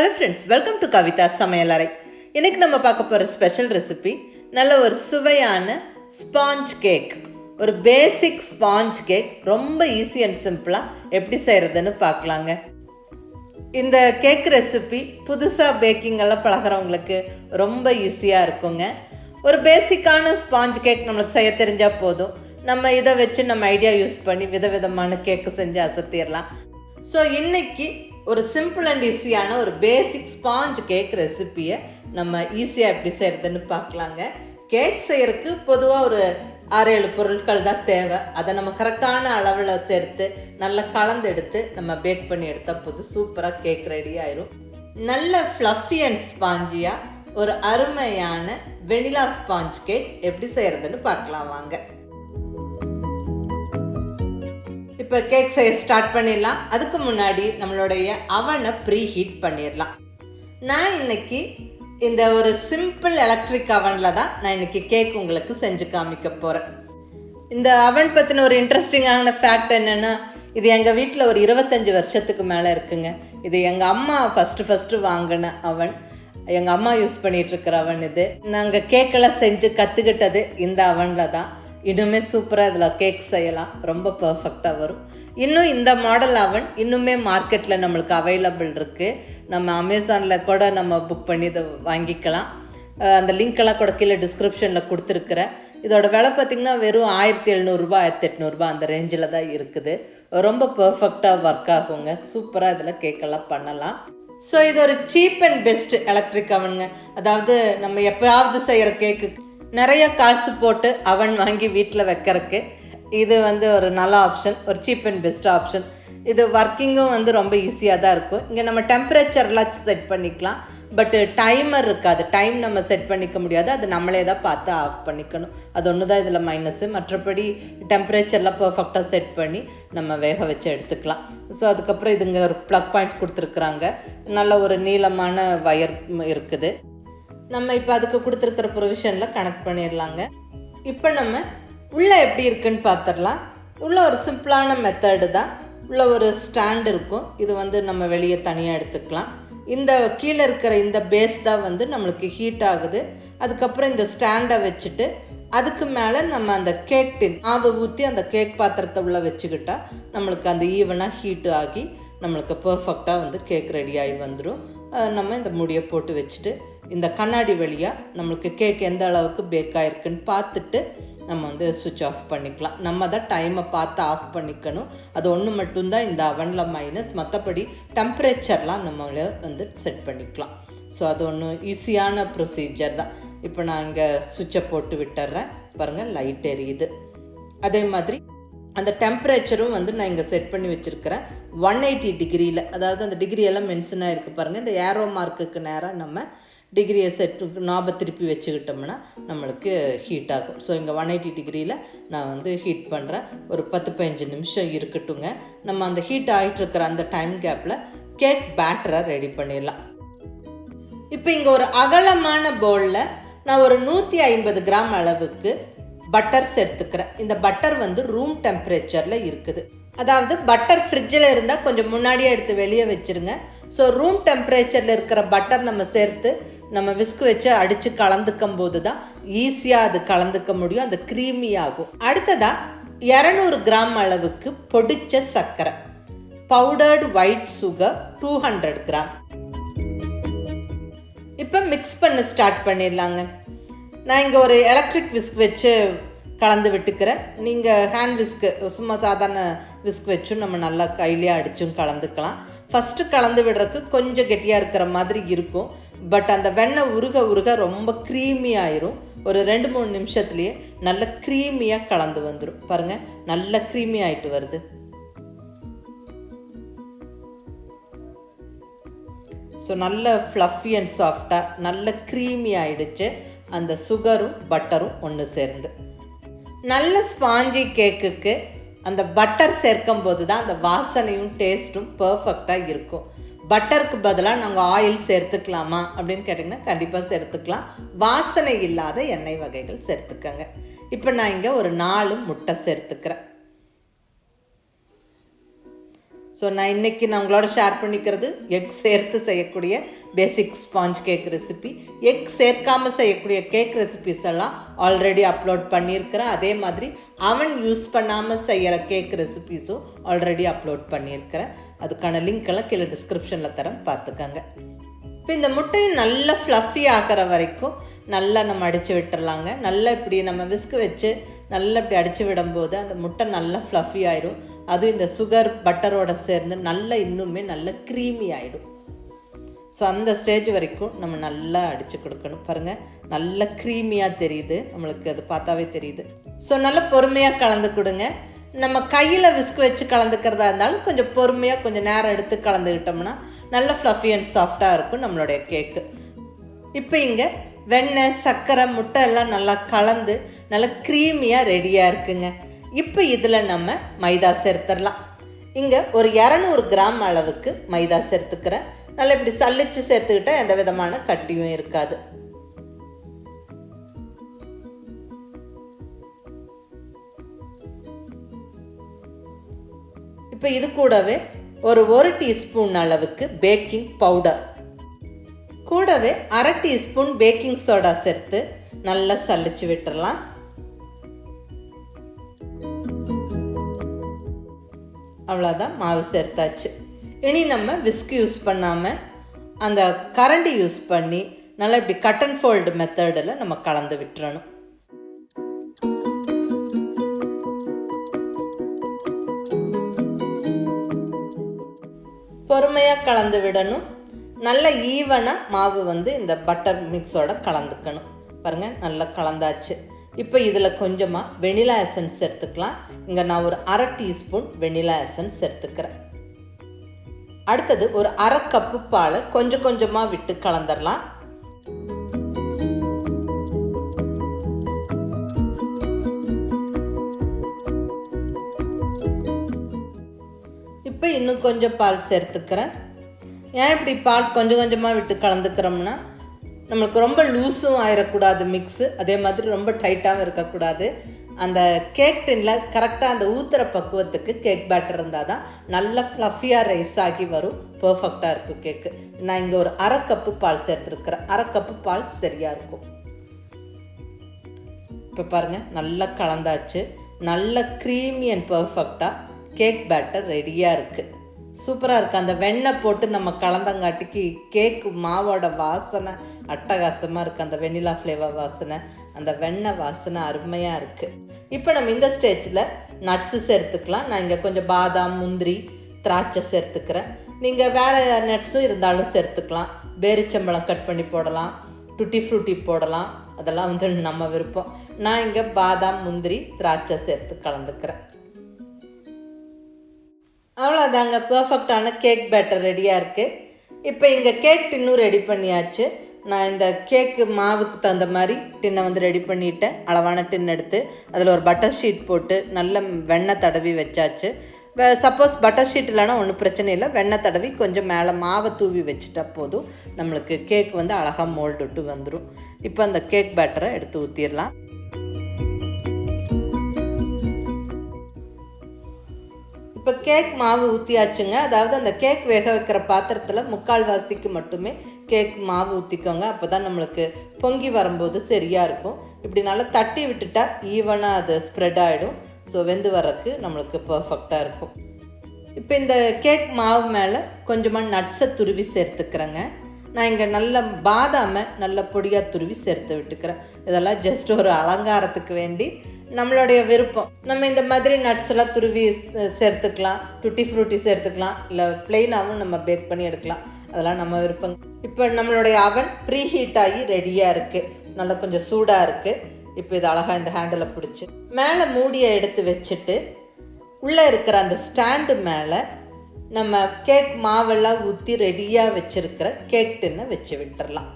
Hello friends, welcome to கவிதாsamayalarai. இன்னைக்கு நம்ம பார்க்க போகிற ஸ்பெஷல் ரெசிபி நல்ல ஒரு சுவையான ஸ்பாஞ்ச் கேக். ஒரு பேசிக் ஸ்பாஞ்ச் கேக் ரொம்ப ஈஸி அண்ட் சிம்பிளாக எப்படி செய்கிறதுன்னு பார்க்கலாங்க. இந்த கேக் ரெசிபி புதுசாக பேக்கிங் எல்லாம் பழகிறவங்களுக்கு ரொம்ப ஈஸியாக இருக்குங்க. ஒரு பேசிக்கான ஸ்பாஞ்ச் கேக் நம்மளுக்கு செய்ய தெரிஞ்சால் போதும். நம்ம இதை வச்சு நம்ம ஐடியா யூஸ் பண்ணி விதவிதமான கேக்கு செஞ்சு அசத்திடலாம். ஸோ இன்னைக்கு ஒரு சிம்பிள் அண்ட் ஈஸியான ஒரு பேசிக் ஸ்பாஞ்ச் கேக் ரெசிப்பியை நம்ம ஈஸியாக எப்படி செய்கிறதுன்னு பார்க்கலாங்க. கேக் செய்கிறதுக்கு பொதுவாக ஒரு 6-7 பொருட்கள் தான் தேவை. அதை நம்ம கரெக்டான அளவில் சேர்த்து நல்லா கலந்து எடுத்து நம்ம பேக் பண்ணி எடுத்தால் போதும், சூப்பராக கேக் ரெடி ஆயிரும். நல்ல ஃப்ளஃபி அண்ட் ஸ்பாஞ்சியாக ஒரு அருமையான வெனிலா ஸ்பாஞ்ச் கேக் எப்படி செய்கிறதுன்னு பார்க்கலாம் வாங்க. இப்போ கேக் செய்ய ஸ்டார்ட் பண்ணிடலாம். அதுக்கு முன்னாடி நம்மளுடைய அவனை ப்ரீ ஹீட் பண்ணிடலாம். நான் இன்னைக்கு இந்த ஒரு சிம்பிள் எலக்ட்ரிக் அவனில் தான் நான் இன்னைக்கு கேக் உங்களுக்கு செஞ்சு காமிக்க போகிறேன். இந்த அவன் பற்றின ஒரு இன்ட்ரெஸ்டிங்கான ஃபேக்ட் என்னென்னா, இது எங்கள் வீட்டில் ஒரு 25 வருஷத்துக்கு மேலே இருக்குங்க. இது எங்கள் அம்மா ஃபஸ்ட்டு வாங்கின அவன், எங்கள் அம்மா யூஸ் பண்ணிகிட்ருக்கிற அவன். இது நாங்கள் கேக்கெல்லாம் செஞ்சு கற்றுக்கிட்டது இந்த அவனில் தான். இன்னுமே சூப்பராக இதில் கேக் செய்யலாம், ரொம்ப பர்ஃபெக்டாக வரும். இன்னும் இந்த மாடல் அவன் இன்னுமே மார்க்கெட்டில் நம்மளுக்கு அவைலபிள் இருக்குது. நம்ம அமேசானில் கூட நம்ம புக் பண்ணி இதை வாங்கிக்கலாம். அந்த லிங்க்கெல்லாம் கூட கீழே டிஸ்கிரிப்ஷனில் கொடுத்துருக்குறேன். இதோட விலை பார்த்திங்கன்னா வெறும் 1700 1800 அந்த ரேஞ்சில் தான் இருக்குது. ரொம்ப பர்ஃபெக்டாக ஒர்க் ஆகுங்க. சூப்பராக இதில் கேக்கெல்லாம் பண்ணலாம். ஸோ இது ஒரு சீப் அண்ட் பெஸ்ட் எலக்ட்ரிக் அவனுங்க. அதாவது நம்ம எப்போயாவது செய்கிற கேக்கு நிறைய காசு போட்டு அவன் வாங்கி வீட்டில் வைக்கிறதுக்கு இது ஒரு நல்ல ஆப்ஷன், ஒரு சீப் அண்ட் பெஸ்ட் ஆப்ஷன். இது ஒர்க்கிங்கும் ரொம்ப ஈஸியாக தான் இருக்கும். இங்கே நம்ம டெம்பரேச்சர்லாம் செட் பண்ணிக்கலாம், பட் டைமர் இருக்காது. டைம் நம்ம செட் பண்ணிக்க முடியாது, அது நம்மளே தான் பார்த்து ஆஃப் பண்ணிக்கணும். அது ஒன்று தான் இதில் மைனஸு. மற்றபடி டெம்பரேச்சர்லாம் பர்ஃபெக்டாக செட் பண்ணி நம்ம வேக வச்சு எடுத்துக்கலாம். ஸோ அதுக்கப்புறம் இதுங்க ஒரு ப்ளக் பாயிண்ட் கொடுத்துருக்குறாங்க. நல்ல ஒரு நீளமான வயர் இருக்குது. நம்ம இப்போ அதுக்கு கொடுத்துருக்கிற ப்ரொவிஷனில் கனெக்ட் பண்ணிடலாங்க. இப்போ நம்ம உள்ளே எப்படி இருக்குன்னு பார்த்துடலாம். உள்ளே ஒரு சிம்பிளான மெத்தடு தான். உள்ளே ஒரு ஸ்டாண்ட் இருக்கும். இது நம்ம வெளியே தனியாக எடுத்துக்கலாம். இந்த கீழே இருக்கிற இந்த பேஸ் தான் நம்மளுக்கு ஹீட் ஆகுது. அதுக்கப்புறம் இந்த ஸ்டாண்டை வச்சுட்டு அதுக்கு மேலே நம்ம அந்த கேக் டின் மாவு ஊற்றி அந்த கேக் பாத்திரத்தை உள்ளே வச்சுக்கிட்டா நம்மளுக்கு அந்த ஈவனாக ஹீட்டு ஆகி நம்மளுக்கு பர்ஃபெக்டாக கேக் ரெடி ஆகி வந்துடும். நம்ம இந்த முடியை போட்டு வச்சுட்டு இந்த கண்ணாடி வழியாக நம்மளுக்கு கேக் எந்த அளவுக்கு பேக் ஆகிருக்குன்னு பார்த்துட்டு நம்ம சுவிட்ச் ஆஃப் பண்ணிக்கலாம். நம்ம தான் டைமை பார்த்து ஆஃப் பண்ணிக்கணும். அது ஒன்று மட்டும்தான் இந்த அவனில் மைனஸ். மற்றபடி டெம்பரேச்சர்லாம் நம்மளே செட் பண்ணிக்கலாம். ஸோ அது ஒன்று ஈஸியான ப்ரொசீஜர் தான். இப்போ நான் இங்கே சுவிட்சை போட்டு விட்டுறேன். பாருங்கள், லைட் எரியுது. அதே மாதிரி அந்த டெம்பரேச்சரும் நான் இங்கே செட் பண்ணி வச்சுருக்கிறேன் 180 டிகிரியில். அதாவது அந்த டிகிரியெல்லாம் மென்ஷனாக இருக்குது பாருங்கள். இந்த ஏரோ மார்க்குக்கு நேராக நம்ம டிகிரியை நாபை திருப்பி வச்சுக்கிட்டோம்னா நம்மளுக்கு ஹீட் ஆகும். ஸோ இங்கே 180 டிகிரியில் நான் ஹீட் பண்ணுறேன். ஒரு 10-15 நிமிஷம் இருக்கட்டுங்க. நம்ம அந்த ஹீட் ஆகிட்டுருக்கிற அந்த டைம் கேப்பில் கேக் பேட்டரை ரெடி பண்ணிடலாம். இப்போ இங்கே ஒரு அகலமான பவுலில் நான் ஒரு 150 கிராம் அளவுக்கு பட்டர் சேர்த்துக்கிறேன். இந்த பட்டர் ரூம் டெம்பரேச்சரில் இருக்குது. அதாவது பட்டர் ஃப்ரிட்ஜில் இருந்தால் கொஞ்சம் முன்னாடியே எடுத்து வெளியே வச்சுருங்க. ஸோ ரூம் டெம்பரேச்சரில் இருக்கிற பட்டர் நம்ம சேர்த்து நம்ம விஸ்கு வச்சு அடித்து கலந்துக்கும் போது தான் ஈஸியாக அது கலந்துக்க முடியும். அது க்ரீமி ஆகும். அடுத்ததாக 200 கிராம் அளவுக்கு பொடிச்ச சர்க்கரை, பவுடர்டு ஒயிட் சுகர் 200 கிராம். இப்போ மிக்ஸ் பண்ண ஸ்டார்ட் பண்ணிடலாங்க. நான் இங்கே ஒரு எலக்ட்ரிக் விஸ்க் வச்சு கலந்து விட்டுக்கிறேன். நீங்கள் ஹேண்ட் விஸ்க்கு சும்மா சாதாரண விஸ்க் வச்சும் நம்ம நல்லா கையிலே அடித்தும் கலந்துக்கலாம். ஃபஸ்ட்டு கலந்து விடுறதுக்கு கொஞ்சம் கெட்டியாக இருக்கிற மாதிரி இருக்கும். பட் அந்த வெண்ணெய் உருக ரொம்ப க்ரீமி ஆயிரும். ஒரு 2-3 நிமிஷத்துலேயே நல்ல க்ரீமியாக கலந்து வந்துடும். பாருங்கள், நல்ல க்ரீமி ஆகிட்டு வருது. ஸோ நல்ல ஃப்ளஃபி அண்ட் சாஃப்டாக நல்ல க்ரீமி ஆகிடுச்சு. அந்த சுகரும் பட்டரும் ஒன்று சேர்ந்து நல்ல ஸ்பாஞ்சி கேக்குக்கு அந்த பட்டர் சேர்க்கும் போது தான் அந்த வாசனையும் டேஸ்ட்டும் பர்ஃபெக்டாக இருக்கும். பட்டருக்கு பதிலாக நாங்கள் ஆயில் சேர்த்துக்கலாமா அப்படின்னு கேட்டிங்கன்னா கண்டிப்பாக சேர்த்துக்கலாம். வாசனை இல்லாத எண்ணெய் வகைகள் சேர்த்துக்கங்க. இப்போ நான் இங்கே ஒரு 4 முட்டை சேர்த்துக்கிறேன். ஸோ நான் இன்றைக்கி நான் உங்களோட ஷேர் பண்ணிக்கிறது எக் சேர்த்து செய்யக்கூடிய பேசிக் ஸ்பாஞ்ச் கேக் ரெசிபி. எக் சேர்க்காமல் செய்யக்கூடிய கேக் ரெசிபிஸ் எல்லாம் ஆல்ரெடி அப்லோட் பண்ணியிருக்கிறேன். அதே மாதிரி அவன் யூஸ் பண்ணாமல் செய்கிற கேக் ரெசிபிஸும் ஆல்ரெடி அப்லோட் பண்ணியிருக்கிறேன். அதுக்கான லிங்க் எல்லாம் கீழே டிஸ்கிரிப்ஷனில் தரேன், பார்த்துக்கங்க. இப்போ இந்த முட்டையை நல்லா ஃப்ளஃபி ஆகிற வரைக்கும் நல்லா நம்ம அடித்து விட்டுறலாங்க. நல்லா இப்படி நம்ம விஸ்கு வச்சு நல்லா இப்படி அடித்து விடும்போது அந்த முட்டை நல்லா ஃப்ளஃபி ஆகிடும். அதுவும் இந்த சுகர் பட்டரோட சேர்ந்து நல்லா இன்னுமே நல்லா க்ரீமி ஆகிடும். ஸோ அந்த ஸ்டேஜ் வரைக்கும் நம்ம நல்லா அடித்து கொடுக்கணும். பாருங்கள், நல்லா க்ரீமியாக தெரியுது, நம்மளுக்கு அது பார்த்தாவே தெரியுது. ஸோ நல்லா பொறுமையாக கலந்து கொடுங்க. நம்ம கையில் விஸ்கு வச்சு கலந்துக்கிறதா இருந்தாலும் கொஞ்சம் பொறுமையாக கொஞ்சம் நேரம் எடுத்து கலந்துக்கிட்டோம்னா நல்ல ஃப்ளஃபி அண்ட் சாஃப்டாக இருக்கும் நம்மளுடைய கேக்கு. இப்போ இங்கே வெண்ணெய், சர்க்கரை, முட்டை எல்லாம் நல்லா கலந்து நல்லா க்ரீமியாக ரெடியாக இருக்குங்க. இப்போ இதில் நம்ம மைதா சேர்த்துடலாம். இங்கே ஒரு 200 கிராம் அளவுக்கு மைதா சேர்த்துக்கிறேன். நல்லா இப்படி சல்லிச்சு சேர்த்துக்கிட்டால் எந்த விதமான கட்டியும் இருக்காது. இப்போ இது கூடவே ஒரு டீஸ்பூன் அளவுக்கு பேக்கிங் பவுடர், கூடவே 1/2 டீஸ்பூன் பேக்கிங் சோடா சேர்த்து நல்லா சலிச்சு விட்டுறலாம். அவ்வளோதான், மாவு சேர்த்தாச்சு. இனி நம்ம விஸ்க் யூஸ் பண்ணாமல் அந்த கரண்டி யூஸ் பண்ணி நல்லா இப்படி கட் அண்ட் ஃபோல்டு மெத்தடில் நம்ம கலந்து விட்டுறணும். பொறுமையாக கலந்து விடணும். நல்ல ஈவனாக மாவு இந்த பட்டர் மிக்ஸோட கலந்துக்கணும். பாருங்கள், நல்லா கலந்தாச்சு. இப்போ இதில் கொஞ்சமாக வெனிலா எசன்ஸ் சேர்த்துக்கலாம். இங்கே நான் ஒரு 1/2 டீஸ்பூன் வெனிலா எசன்ஸ் சேர்த்துக்கிறேன். அடுத்தது ஒரு 1/2 கப்பு பால் கொஞ்சம் கொஞ்சமாக விட்டு கலந்துடலாம். இப்போ இன்னும் கொஞ்சம் பால் சேர்த்துக்கிறேன். ஏன் இப்படி பால் கொஞ்சம் கொஞ்சமாக விட்டு கலந்துக்கிறோம்னா நம்மளுக்கு ரொம்ப லூஸும் ஆயிடக்கூடாது மிக்ஸு, அதே மாதிரி ரொம்ப டைட்டாகவும் இருக்கக்கூடாது. அந்த கேக் டின்னில் கரெக்டாக அந்த ஊற்றுற பக்குவத்துக்கு கேக் பேட்டர் இருந்தால் தான் நல்லா ஃப்ளஃபியாக ரைஸ் ஆகி வரும், பர்ஃபெக்டாக இருக்கும் கேக்கு. நான் இங்கே ஒரு 1/2 கப்பு பால் சேர்த்துருக்குறேன். 1/2 கப்பு பால் சரியாக இருக்கும். இப்போ பாருங்கள், நல்லா கலந்தாச்சு. நல்ல க்ரீமி அண்ட் பர்ஃபெக்டாக கேக் பேட்டர் ரெடியாக இருக்குது. சூப்பராக இருக்குது. அந்த வெண்ணெய் போட்டு நம்ம கலந்தங்காட்டிக்கு கேக்கு மாவோட வாசனை அட்டகாசமாக இருக்குது. அந்த வெண்ணிலா ஃப்ளேவர் வாசனை, அந்த வெண்ணெய் வாசனை அருமையாக இருக்குது. இப்போ நம்ம இந்த ஸ்டேஜில் நட்ஸு சேர்த்துக்கலாம். நான் இங்கே கொஞ்சம் பாதாம், முந்திரி, திராட்சை சேர்த்துக்கிறேன். நீங்கள் வேறு நட்ஸும் இருந்தாலும் சேர்த்துக்கலாம். பேரிச்சம்பழம் கட் பண்ணி போடலாம், டுட்டி ஃப்ரூட்டி போடலாம், அதெல்லாம் நம்ம விருப்பம். நான் இங்கே பாதாம், முந்திரி, திராட்சை சேர்த்து கலந்துக்கிறேன். அவ்வளோதாங்க, பர்ஃபெக்டான கேக் பேட்டர் ரெடியாக இருக்குது. இப்போ இங்கே கேக் டின்னும் ரெடி பண்ணியாச்சு. நான் இந்த கேக்கு மாவுக்கு தகுந்த மாதிரி டின்னை ரெடி பண்ணிவிட்டேன். அளவான டின் எடுத்து அதில் ஒரு பட்டர் ஷீட் போட்டு நல்ல வெண்ணெய் தடவி வச்சாச்சு. சப்போஸ் பட்டர் ஷீட் இல்லைன்னா ஒன்றும் பிரச்சனை இல்லை, வெண்ணெய் தடவி கொஞ்சம் மேலே மாவை தூவி வச்சுட்டா போதும், நம்மளுக்கு கேக் அழகாக மோல்டு விட்டு வந்துடும். இப்போ அந்த கேக் பேட்டரை எடுத்து ஊற்றிடலாம். இப்போ கேக் மாவு ஊற்றியாச்சுங்க. அதாவது அந்த கேக் வேக வைக்கிற பாத்திரத்தில் 3/4 மட்டுமே கேக் மாவு ஊற்றிக்கோங்க. அப்போ தான் நம்மளுக்கு பொங்கி வரும்போது சரியாக இருக்கும். இப்படி நல்லா தட்டி விட்டுட்டா ஈவனாக அது ஸ்ப்ரெட் ஆகிடும். ஸோ வெந்து வரக்கு நம்மளுக்கு பர்ஃபெக்டாக இருக்கும். இப்போ இந்த கேக் மாவு மேலே கொஞ்சமாக நட்ஸை துருவி சேர்த்துக்கிறேங்க. நான் இங்கே நல்ல பாதாமை நல்ல பொடியாக துருவி சேர்த்து விட்டுக்கிறேன். இதெல்லாம் ஜஸ்ட் ஒரு அலங்காரத்துக்கு வேண்டி, நம்மளுடைய விருப்பம். நம்ம இந்த மாதிரி நட்ஸ் எல்லாம் துருவி சேர்த்துக்கலாம், டுட்டி ஃப்ரூட்டி சேர்த்துக்கலாம், இல்லை பிளெயினாகவும் நம்ம பேக் பண்ணி எடுக்கலாம், அதெல்லாம் நம்ம விருப்பம். இப்போ நம்மளுடைய அவன் ப்ரீ ஹீட் ஆகி ரெடியாக இருக்குது, நல்லா கொஞ்சம் சூடாக இருக்குது. இப்போ இது அழகாக இந்த ஹேண்டில் பிடிச்சி மேலே மூடியை எடுத்து வச்சுட்டு உள்ளே இருக்கிற அந்த ஸ்டாண்டு மேலே நம்ம கேக் மாவெல்லாம் ஊற்றி ரெடியாக வச்சுருக்கிற கேக் டின்னை வச்சு விட்டுடலாம்.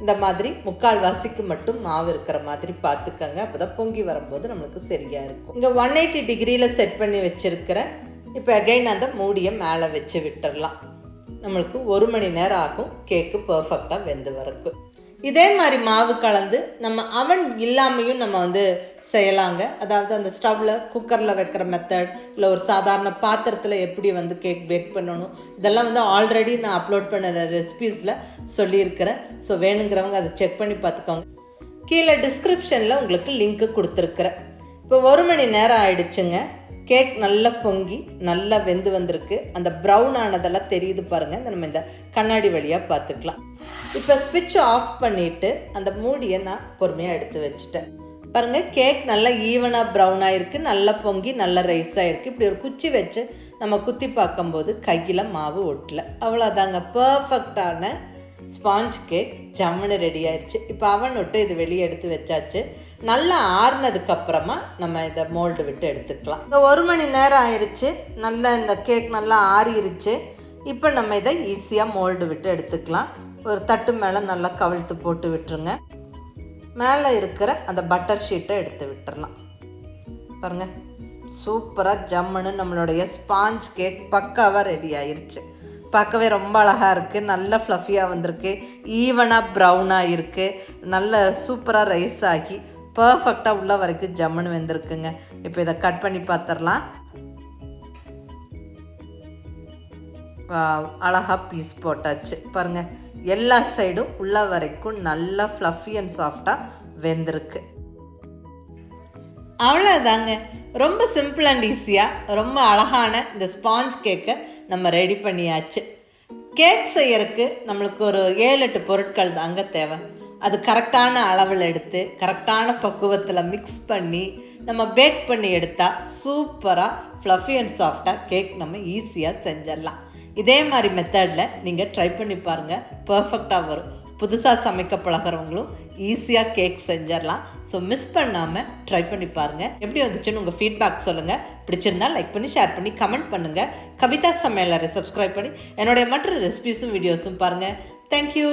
இந்த மாதிரி 3/4 மட்டும் மாவு இருக்கிற மாதிரி பார்த்துக்கங்க. அப்போ தான் பொங்கி வரும்போது நம்மளுக்கு சரியாக இருக்கும். இங்கே 180 டிகிரியில் செட் பண்ணி வச்சுருக்கிறேன். இப்போ அகைன் அந்த மூடியை மேலே வச்சு விட்டுடலாம். நம்மளுக்கு 1 மணி நேரம் ஆகும் கேக்கு பர்ஃபெக்டாக வெந்து வரக்கு. இதே மாதிரி மாவு கலந்து நம்ம அவன் இல்லாமையும் நம்ம செய்யலாங்க. அதாவது அந்த ஸ்டவ்வில் குக்கரில் வைக்கிற மெத்தட், இல்லை ஒரு சாதாரண பாத்திரத்தில் எப்படி கேக் பேக் பண்ணணும், இதெல்லாம் ஆல்ரெடி நான் அப்லோட் பண்ண ரெசிபீஸில் சொல்லியிருக்கிறேன். ஸோ வேணுங்கிறவங்க அதை செக் பண்ணி பார்த்துக்கோங்க. கீழே டிஸ்கிரிப்ஷனில் உங்களுக்கு லிங்க்கு கொடுத்துருக்குறேன். இப்போ 1 மணி நேரம் ஆயிடுச்சுங்க. கேக் நல்லா பொங்கி நல்லா வெந்து வந்திருக்கு. அந்த ப்ரௌன் ஆனதெல்லாம் தெரியுது பாருங்கள். நம்ம இந்த கண்ணாடி வழியாக பார்த்துக்கலாம். இப்போ ஸ்விட்ச் ஆஃப் பண்ணிவிட்டு அந்த மூடியை நான் பொறுமையாக எடுத்து வச்சுட்டேன். பாருங்கள், கேக் நல்லா ஈவனாக ப்ரௌனாக இருக்குது, நல்லா பொங்கி நல்லா ரைஸாக இருக்குது. இப்படி ஒரு குச்சி வச்சு நம்ம குத்தி பார்க்கும்போது கையில் மாவு ஒட்டலை. அவ்வளோதாங்க, பர்ஃபெக்டான ஸ்பாஞ்ச் கேக் ஜம்முன்னு ரெடி ஆயிடுச்சு. இப்போ அவன் விட்டு இது வெளியே எடுத்து வச்சாச்சு. நல்லா ஆறுனதுக்கப்புறமா நம்ம இதை மோல்டு விட்டு எடுத்துக்கலாம். இந்த 1 மணி நேரம் ஆயிடுச்சு. நல்லா இந்த கேக் நல்லா ஆறிடுச்சு. இப்போ நம்ம இதை ஈஸியாக மோல்டு விட்டு எடுத்துக்கலாம். ஒரு தட்டு மேலே நல்லா கவிழ்த்து போட்டு விட்டுருங்க. மேலே இருக்கிற அந்த பட்டர் ஷீட்டை எடுத்து விட்டுறலாம். பாருங்கள், சூப்பராக ஜம்முன்னு நம்மளுடைய ஸ்பாஞ்ச் கேக் பக்காவாக ரெடி ஆயிடுச்சு. பார்க்கவே ரொம்ப அழகாக இருக்குது. நல்ல ஃப்ளஃபியாக வந்திருக்கு, ஈவனாக ப்ரௌனாக இருக்குது, நல்ல சூப்பராக ரைஸ் ஆகி பர்ஃபெக்டாக உள்ள வரைக்கும் ஜம்முன்னு வெந்திருக்குங்க. இப்போ இதை கட் பண்ணி பார்த்துடலாம். அழகாக பீஸ் போட்டாச்சு. பாருங்கள், எல்லா சைடும் உள்ள வரைக்கும் நல்லா ஃப்ளஃபி அண்ட் சாஃப்டாக வெந்திருக்கு. அவ்வளோதாங்க, ரொம்ப சிம்பிள் அண்ட் ஈஸியாக ரொம்ப அழகான இந்த ஸ்பாஞ்ச் கேக்கை நம்ம ரெடி பண்ணியாச்சு. கேக் செய்யறதுக்கு நம்மளுக்கு ஒரு 7-8 பொருட்கள் தாங்க தேவை. அது கரெக்டான அளவில் எடுத்து கரெக்டான பக்குவத்தில் மிக்ஸ் பண்ணி நம்ம பேக் பண்ணி எடுத்தால் சூப்பராக ஃப்ளஃபி அண்ட் சாஃப்டாக கேக் நம்ம ஈஸியாக செஞ்சிடலாம். இதே மாதிரி மெத்தடில் நீங்கள் ட்ரை பண்ணி பாருங்கள், பர்ஃபெக்டாக வரும். புதுசாக சமைக்க பழகிறவங்களும் ஈஸியாக கேக் செஞ்சிடலாம். ஸோ மிஸ் பண்ணாமல் ட்ரை பண்ணி பாருங்கள். எப்படி வந்துச்சுன்னு உங்கள் ஃபீட்பேக் சொல்லுங்கள். பிடிச்சிருந்தால் லைக் பண்ணி ஷேர் பண்ணி கமெண்ட் பண்ணுங்கள். கவிதா சமையலறை சப்ஸ்கிரைப் பண்ணி என்னுடைய மற்ற ரெசிபீஸும் வீடியோஸும் பாருங்கள். தேங்க்யூ.